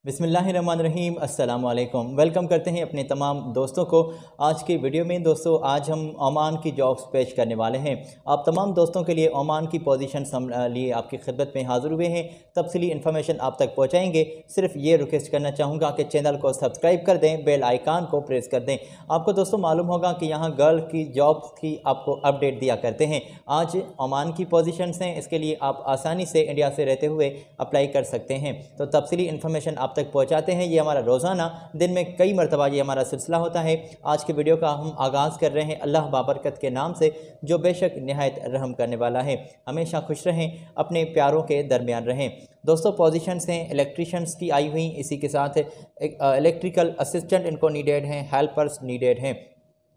बिस्मिल्लाहिर्रहमानिर्रहीम अस्सलाम वालेकुम। वेलकम करते हैं अपने तमाम दोस्तों को आज की वीडियो में। दोस्तों आज हम ओमान की जॉब्स पेश करने वाले हैं। आप तमाम दोस्तों के लिए ओमान की पोजीशन हम लिए आपकी खिदमत में हाज़िर हुए हैं। तफसीली इन्फॉर्मेशन आप तक पहुंचाएंगे। सिर्फ ये रिक्वेस्ट करना चाहूँगा कि चैनल को सब्सक्राइब कर दें, बेल आइकान को प्रेस कर दें। आपको दोस्तों मालूम होगा कि यहाँ गर्ल की जॉब्स की आपको अपडेट दिया करते हैं। आज ओमान की पोजीशंस हैं, इसके लिए आप आसानी से इंडिया से रहते हुए अप्लाई कर सकते हैं। तो तफसीली इन्फॉर्मेशन आप तक पहुंचाते हैं। ये हमारा रोज़ाना दिन में कई मरतबा ये हमारा सिलसिला होता है। आज के वीडियो का हम आगाज़ कर रहे हैं अल्लाह बाबरकत के नाम से, जो बेशक निहायत रहम करने वाला है। हमेशा खुश रहें, अपने प्यारों के दरमियान रहें। दोस्तों पोजीशंस हैं इलेक्ट्रीशियंस की आई हुई, इसी के साथ इलेक्ट्रिकल असिस्टेंट इनको नीडेड हैं, हेल्पर्स नीडेड हैं।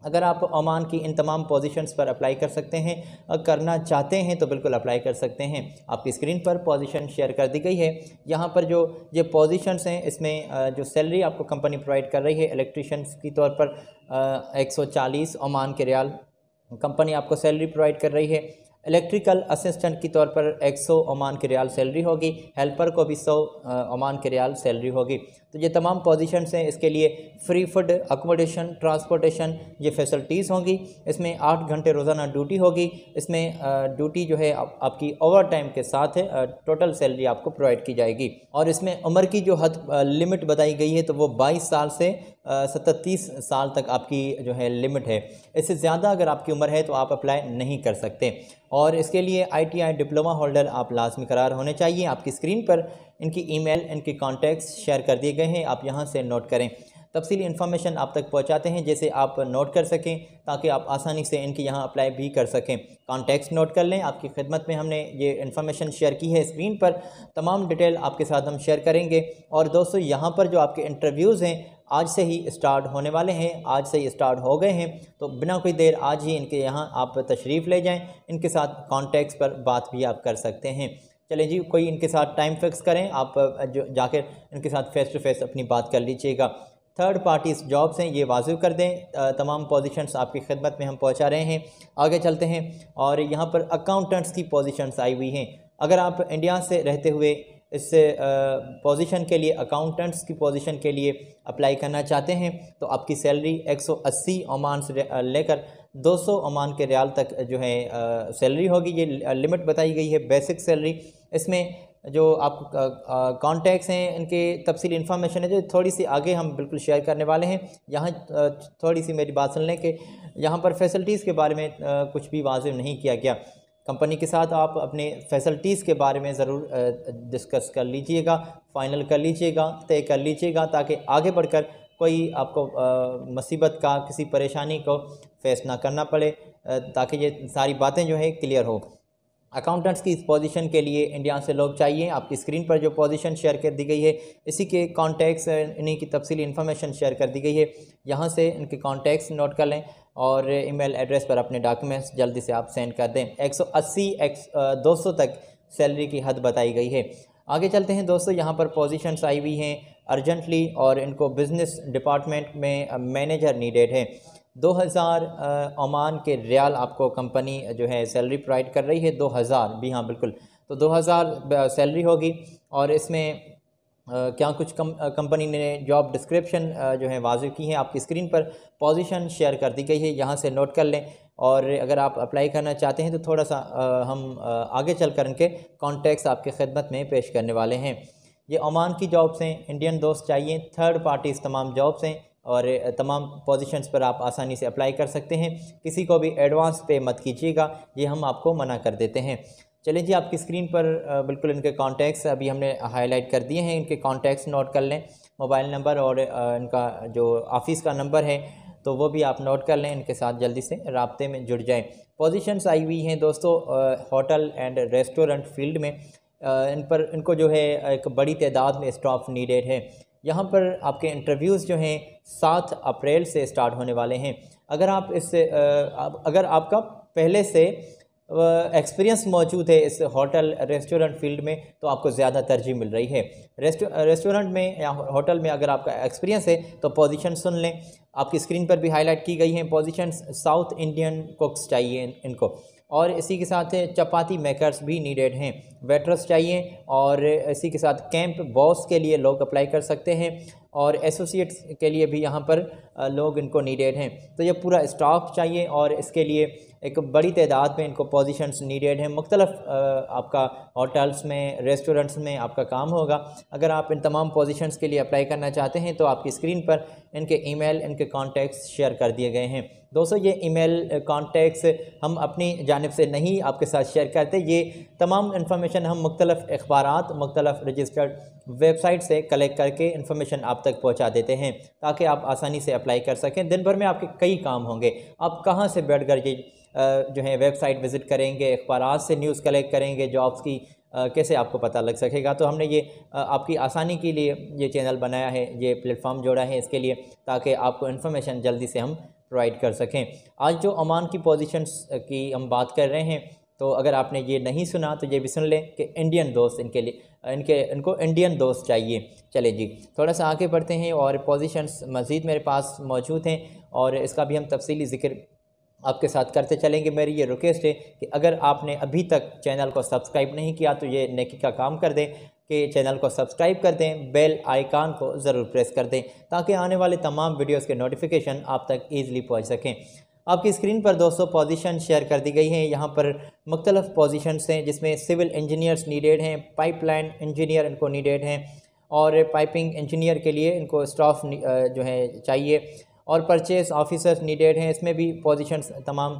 अगर आप ओमान की इन तमाम पोजीशंस पर अप्लाई कर सकते हैं, करना चाहते हैं तो बिल्कुल अप्लाई कर सकते हैं। आपकी स्क्रीन पर पोजीशन शेयर कर दी गई है। यहाँ पर जो ये पोजीशंस हैं, इसमें जो सैलरी आपको कंपनी प्रोवाइड कर रही है इलेक्ट्रीशियंस की तौर पर 140 ओमान के रियाल कंपनी आपको सैलरी प्रोवाइड कर रही है। इलेक्ट्रिकल असिस्टेंट की तौर पर 100 ओमान के रियाल सैलरी होगी। हेल्पर को भी 100 ओमान के रियाल सैलरी होगी। तो ये तमाम पोजीशंस हैं, इसके लिए फ्री फूड, अकोमोडेशन, ट्रांसपोर्टेशन ये फैसिलिटीज़ होंगी। इसमें 8 घंटे रोज़ाना ड्यूटी होगी। इसमें ड्यूटी जो है आपकी ओवर टाइम के साथ है, टोटल सैलरी आपको प्रोवाइड की जाएगी। और इसमें उम्र की जो हद लिमिट बताई गई है तो वो 22 साल से 37 साल तक आपकी जो है लिमिट है। इससे ज़्यादा अगर आपकी उम्र है तो आप अप्लाई नहीं कर सकते। और इसके लिए ITI डिप्लोमा होल्डर आप लाजमी करार होने चाहिए। आपकी स्क्रीन पर इनकी ईमेल, इनके कॉन्टैक्ट्स शेयर कर दिए गए हैं, आप यहाँ से नोट करें। तफसीली इन्फॉर्मेशन आप तक पहुँचाते हैं जैसे आप नोट कर सकें, ताकि आप आसानी से इनके यहाँ अप्लाई भी कर सकें। कॉन्टैक्ट्स नोट कर लें, आपकी खिदमत में हमने ये इन्फॉर्मेशन शेयर की है। स्क्रीन पर तमाम डिटेल आपके साथ हम शेयर करेंगे। और दोस्तों यहाँ पर जो आपके इंटरव्यूज़ हैं आज से ही स्टार्ट होने वाले हैं, आज से ही स्टार्ट हो गए हैं। तो बिना कोई देर आज ही इनके यहाँ आप तशरीफ़ ले जाएं, इनके साथ कॉन्टैक्ट्स पर बात भी आप कर सकते हैं। चलें जी, कोई इनके साथ टाइम फिक्स करें, आप जो जाकर इनके साथ फ़ेस टू फेस अपनी बात कर लीजिएगा। थर्ड पार्टीज़ जॉब्स हैं, ये वाजिब कर दें। तमाम पोजीशंस आपकी खिदमत में हम पहुँचा रहे हैं। आगे चलते हैं और यहाँ पर अकाउंटेंट्स की पोजीशंस आई हुई हैं। अगर आप इंडिया से रहते हुए इस पोजीशन के लिए, अकाउंटेंट्स की पोजीशन के लिए अप्लाई करना चाहते हैं तो आपकी सैलरी 180 ओमान से लेकर 200 ओमान के रियाल तक जो है सैलरी होगी। ये लिमिट बताई गई है बेसिक सैलरी। इसमें जो आप कॉन्टैक्ट्स हैं, इनके तफसीली इन्फॉर्मेशन है जो थोड़ी सी आगे हम बिल्कुल शेयर करने वाले हैं। यहाँ थोड़ी सी मेरी बात सुन लें कि यहाँ पर फैसिलिटीज़ के बारे में कुछ भी वाज़ेह नहीं किया गया। कंपनी के साथ आप अपने फैसिलिटीज़ के बारे में ज़रूर डिस्कस कर लीजिएगा, फ़ाइनल कर लीजिएगा, तय कर लीजिएगा, ताकि आगे बढ़कर कोई आपको मुसीबत का, किसी परेशानी को फेस ना करना पड़े, ताकि ये सारी बातें जो है क्लियर हो। अकाउंटेंट्स की इस पोजीशन के लिए इंडिया से लोग चाहिए। आपकी स्क्रीन पर जो पोजीशन शेयर कर दी गई है, इसी के कॉन्टैक्ट्स, इन्हीं की तफसीली इन्फॉर्मेशन शेयर कर दी गई है। यहाँ से इनके कॉन्टैक्ट्स नोट कर लें और ईमेल एड्रेस पर अपने डॉक्यूमेंट्स जल्दी से आप सेंड कर दें। 180 200 तक सैलरी की हद बताई गई है। आगे चलते हैं दोस्तों, यहाँ पर पोजीशंस आई हुई हैं अर्जेंटली और इनको बिज़नेस डिपार्टमेंट में मैनेजर नीडेड है। 2000 ओमान के रियाल आपको कंपनी जो है सैलरी प्रोवाइड कर रही है। 2000 भी, हाँ बिल्कुल, तो 2000 सैलरी होगी। और इसमें क्या कुछ कंपनी ने जॉब डिस्क्रिप्शन जो है वाज़ेह की है। आपकी स्क्रीन पर पोजीशन शेयर कर दी गई है, यहाँ से नोट कर लें। और अगर आप अप्लाई करना चाहते हैं तो थोड़ा सा हम आगे चल कर इनके कॉन्टैक्ट्स आपके खिदमत में पेश करने वाले हैं। ये ओमान की जॉब्स हैं, इंडियन दोस्त चाहिए। थर्ड पार्टीज़ तमाम जॉब्स हैं और तमाम पोजीशंस पर आप आसानी से अप्लाई कर सकते हैं। किसी को भी एडवांस पे मत कीजिएगा, ये हम आपको मना कर देते हैं। चलिए जी, आपकी स्क्रीन पर बिल्कुल इनके कॉन्टैक्ट्स अभी हमने हाईलाइट कर दिए हैं। इनके कॉन्टैक्ट्स नोट कर लें, मोबाइल नंबर और इनका जो ऑफ़िस का नंबर है तो वो भी आप नोट कर लें। इनके साथ जल्दी से राब्ते में जुड़ जाएं। पोजीशंस आई हुई हैं दोस्तों होटल एंड रेस्टोरेंट फील्ड में। इनको जो है एक बड़ी तादाद में स्टाफ नीडेड है। यहाँ पर आपके इंटरव्यूज़ जो हैं 7 अप्रैल से स्टार्ट होने वाले हैं। अगर आपका पहले से एक्सपीरियंस मौजूद है इस होटल रेस्टोरेंट फील्ड में तो आपको ज़्यादा तरजीह मिल रही है। रेस्टोरेंट में या होटल में अगर आपका एक्सपीरियंस है तो पोजीशन सुन लें। आपकी स्क्रीन पर भी हाईलाइट की गई हैं पोजीशंस। साउथ इंडियन कुक्स चाहिए इनको। और इसी के साथ चपाती मेकर्स भी नीडेड हैं, वेटर्स चाहिए। और इसी के साथ कैंप बॉस के लिए लोग अप्लाई कर सकते हैं और एसोसिएट्स के लिए भी यहाँ पर लोग इनको नीडेड हैं। तो ये पूरा स्टाफ चाहिए और इसके लिए एक बड़ी तादाद में इनको पोजीशंस नीडेड हैं। मुख्तलिफ आपका होटल्स में, रेस्टोरेंट्स में आपका काम होगा। अगर आप इन तमाम पोजीशंस के लिए अप्लाई करना चाहते हैं तो आपकी स्क्रीन पर इनके ईमेल, इनके कॉन्टैक्ट्स शेयर कर दिए गए हैं। दोस्तों ये ईमेल कॉन्टैक्ट्स हम अपनी जानिब से नहीं आपके साथ शेयर करते, ये तमाम इन्फॉर्मेशन हम मुख्तलिफ अखबारात, मुख्तलिफ रजिस्टर्ड वेबसाइट से कलेक्ट करके इन्फॉर्मेशन आप तक पहुंचा देते हैं ताकि आप आसानी से अप्लाई कर सकें। दिन भर में आपके कई काम होंगे, आप कहां से बैठ कर ये जो है वेबसाइट विज़िट करेंगे, अखबारात से न्यूज़ कलेक्ट करेंगे, जॉब्स की कैसे आपको पता लग सकेगा। तो हमने ये आपकी आसानी के लिए ये चैनल बनाया है, ये प्लेटफॉर्म जोड़ा है इसके लिए, ताकि आपको इन्फॉर्मेशन जल्दी से हम प्रोवाइड कर सकें। आज जो ओमान की पोजीशंस की हम बात कर रहे हैं, तो अगर आपने ये नहीं सुना तो ये भी सुन लें कि इंडियन दोस्त इनके लिए इनको इंडियन दोस्त चाहिए। चले जी थोड़ा सा आगे बढ़ते हैं और पोजीशंस मज़ीद मेरे पास मौजूद हैं और इसका भी हम तफसीली ज़िक्र आपके साथ करते चलेंगे। मेरी ये रिक्वेस्ट है कि अगर आपने अभी तक चैनल को सब्सक्राइब नहीं किया तो ये नेकी का काम कर दें कि चैनल को सब्सक्राइब कर दें, बेल आइकन को ज़रूर प्रेस कर दें ताकि आने वाले तमाम वीडियोस के नोटिफिकेशन आप तक ईज़िली पहुंच सकें। आपकी स्क्रीन पर दोस्तों पोजीशन शेयर कर दी गई हैं। यहाँ पर मुख्तलिफ पोजीशंस हैं जिसमें सिविल इंजीनियर्स नीडेड हैं, पाइपलाइन इंजीनियर इनको नीडेड हैं और पाइपिंग इंजीनियर के लिए इनको स्टाफ जो है चाहिए और परचेस ऑफिसर्स नीडेड हैं। इसमें भी पोजीशंस तमाम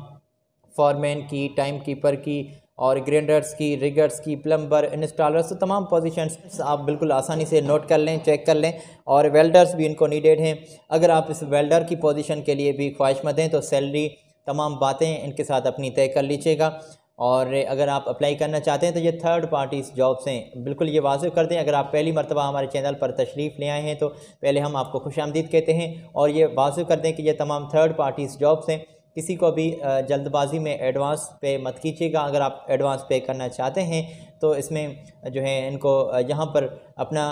फॉरमैन की, टाइम कीपर की और ग्राइंडर्स की, रिगर्स की, प्लम्बर, इंस्टॉलर्स, तो तमाम पोजीशंस आप बिल्कुल आसानी से नोट कर लें, चेक कर लें। और वेल्डर्स भी इनको नीडेड हैं। अगर आप इस वेल्डर की पोजीशन के लिए भी ख्वाहिशमंद हैं तो सैलरी तमाम बातें इनके साथ अपनी तय कर लीजिएगा। और अगर आप अप्लाई करना चाहते हैं तो ये थर्ड पार्टीज़ जॉब्स हैं, बिल्कुल ये वाज़ेह कर दें। अगर आप पहली मरतबा हमारे चैनल पर तशरीफ़ ले आए हैं तो पहले हम आपको खुशामदीद कहते हैं और ये वाज़ेह कर दें कि ये तमाम थर्ड पार्टीज़ जॉब्स हैं। किसी को भी जल्दबाजी में एडवांस पे मत कीजिएगा। अगर आप एडवांस पे करना चाहते हैं तो इसमें जो है इनको यहाँ पर अपना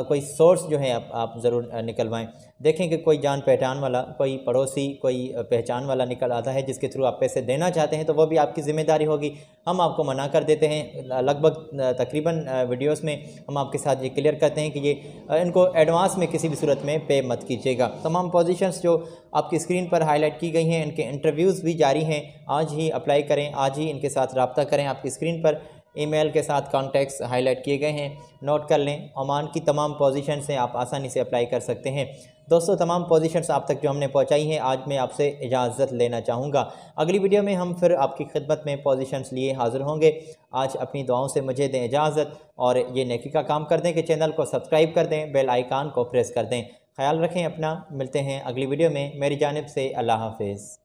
कोई सोर्स जो है आप ज़रूर निकलवाएं। देखें कि कोई जान पहचान वाला, कोई पड़ोसी, कोई पहचान वाला निकल आता है जिसके थ्रू आप पैसे देना चाहते हैं तो वो भी आपकी ज़िम्मेदारी होगी। हम आपको मना कर देते हैं। लगभग तकरीबन वीडियोस में हम आपके साथ ये क्लियर करते हैं कि ये इनको एडवांस में किसी भी सूरत में पे मत कीजिएगा। तमाम पोजीशंस जो आपकी स्क्रीन पर हाईलाइट की गई हैं इनके इंटरव्यूज़ भी जारी हैं। आज ही अप्लाई करें, आज ही इनके साथ रब्ता करें। आपकी स्क्रीन पर ईमेल के साथ कॉन्टैक्ट्स हाईलाइट किए गए हैं, नोट कर लें। ओमान की तमाम पोजीशन से आप आसानी से अप्लाई कर सकते हैं। दोस्तों तमाम पोजीशंस आप तक जो हमने पहुंचाई हैं, आज मैं आपसे इजाज़त लेना चाहूँगा। अगली वीडियो में हम फिर आपकी खिदमत में पोजीशंस लिए हाज़िर होंगे। आज अपनी दुआओं से मुझे दें इजाज़त और ये नेकी का काम कर दें कि चैनल को सब्सक्राइब कर दें, बेल आइकान को प्रेस कर दें। ख्याल रखें अपना, मिलते हैं अगली वीडियो में। मेरी जानिब से अल्लाह हाफिज़।